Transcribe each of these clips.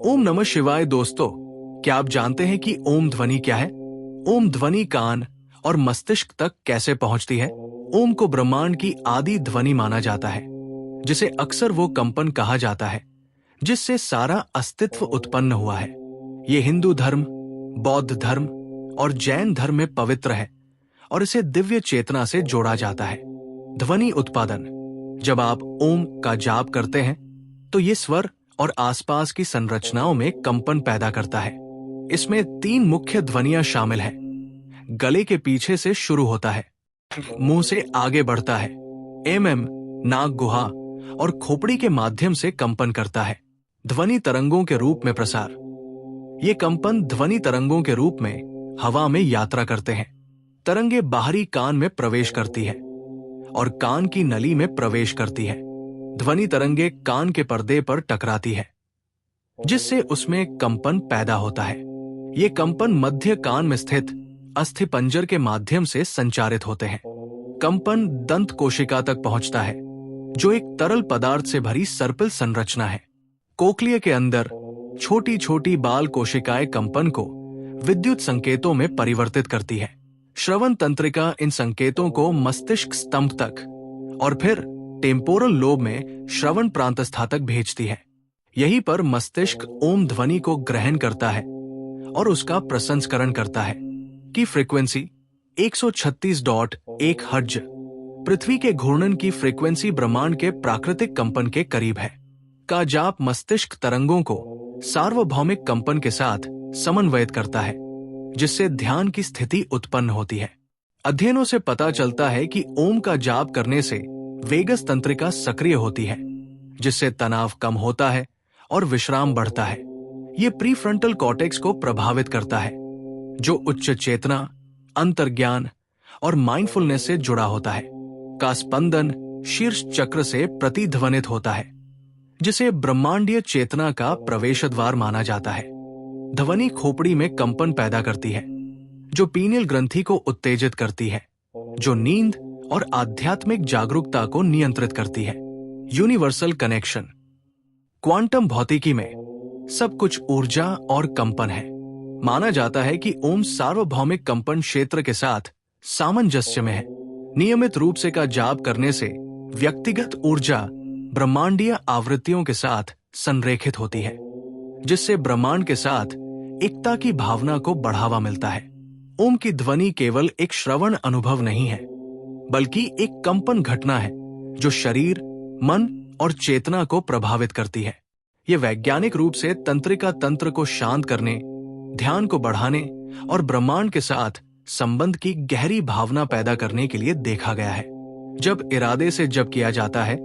ओम नमः शिवाय। दोस्तों, क्या आप जानते हैं कि ओम ध्वनि क्या है? ओम ध्वनि कान और मस्तिष्क तक कैसे पहुंचती है? ओम को ब्रह्मांड की आदि ध्वनि माना जाता है, जिसे अक्सर वो कंपन कहा जाता है जिससे सारा अस्तित्व उत्पन्न हुआ है। ये हिंदू धर्म, बौद्ध धर्म और जैन धर्म में पवित्र है और इसे दिव्य चेतना से जोड़ा जाता है। ध्वनि उत्पादन: जब आप ओम का जाप करते हैं तो ये स्वर और आसपास की संरचनाओं में कंपन पैदा करता है। इसमें 3 मुख्य ध्वनियां शामिल हैं। गले के पीछे से शुरू होता है, मुंह से आगे बढ़ता है, नाक गुहा और खोपड़ी के माध्यम से कंपन करता है। ध्वनि तरंगों के रूप में प्रसार: ये कंपन ध्वनि तरंगों के रूप में हवा में यात्रा करते हैं। तरंगे बाहरी कान में प्रवेश करती है और कान की नली में प्रवेश करती है। ध्वनि तरंगे कान के पर्दे पर टकराती है, जिससे उसमें कंपन पैदा होता है। ये कंपन मध्य कान में स्थित अस्थिपंजर के माध्यम से संचारित होते हैं। कंपन दंत कोशिका तक पहुंचता है, जो एक तरल पदार्थ से भरी सर्पिल संरचना है। कोक्लिया के अंदर छोटी छोटी बाल कोशिकाएं कंपन को विद्युत संकेतों में परिवर्तित करती है। श्रवण तंत्रिका इन संकेतों को मस्तिष्क स्तंभ तक और फिर टेम्पोरल लोब में श्रवण प्रांतस्था तक भेजती है। यहीं पर मस्तिष्क ओम ध्वनि को ग्रहण करता है और उसका प्रसंस्करण करता है कि फ्रीक्वेंसी 136.1 हर्ट्ज पृथ्वी के घूर्णन की फ्रीक्वेंसी ब्रह्मांड के प्राकृतिक कंपन के करीब है। का जाप मस्तिष्क तरंगों को सार्वभौमिक कंपन के साथ समन्वयित करता है, जिससे ध्यान की स्थिति उत्पन्न होती है। अध्ययनों से पता चलता है कि ओम का जाप करने से वेगस तंत्रिका सक्रिय होती है, जिससे तनाव कम होता है और विश्राम बढ़ता है। ये प्रीफ्रंटल कॉर्टेक्स को प्रभावित करता है, जो उच्च चेतना, अंतर्ज्ञान और माइंडफुलनेस से जुड़ा होता है। का स्पंदन शीर्ष चक्र से प्रतिध्वनित होता है, जिसे ब्रह्मांडीय चेतना का प्रवेश द्वार माना जाता है। ध्वनि खोपड़ी में कंपन पैदा करती है, जो पीनियल ग्रंथि को उत्तेजित करती है, जो नींद और आध्यात्मिक जागरूकता को नियंत्रित करती है। यूनिवर्सल कनेक्शन: क्वांटम भौतिकी में सब कुछ ऊर्जा और कंपन है। माना जाता है कि ओम सार्वभौमिक कंपन क्षेत्र के साथ सामंजस्य में है। नियमित रूप से का जाप करने से व्यक्तिगत ऊर्जा ब्रह्मांडीय आवृत्तियों के साथ संरेखित होती है, जिससे ब्रह्मांड के साथ एकता की भावना को बढ़ावा मिलता है। ओम की ध्वनि केवल एक श्रवण अनुभव नहीं है, बल्कि एक कंपन घटना है जो शरीर, मन और चेतना को प्रभावित करती है। यह वैज्ञानिक रूप से तंत्रिका तंत्र को शांत करने, ध्यान को बढ़ाने और ब्रह्मांड के साथ संबंध की गहरी भावना पैदा करने के लिए देखा गया है। जब इरादे से जप किया जाता है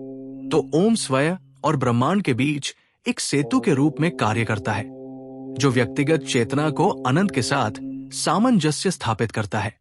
तो ओम स्वयं और ब्रह्मांड के बीच एक सेतु के रूप में कार्य करता है, जो व्यक्तिगत चेतना को अनंत के साथ सामंजस्य स्थापित करता है।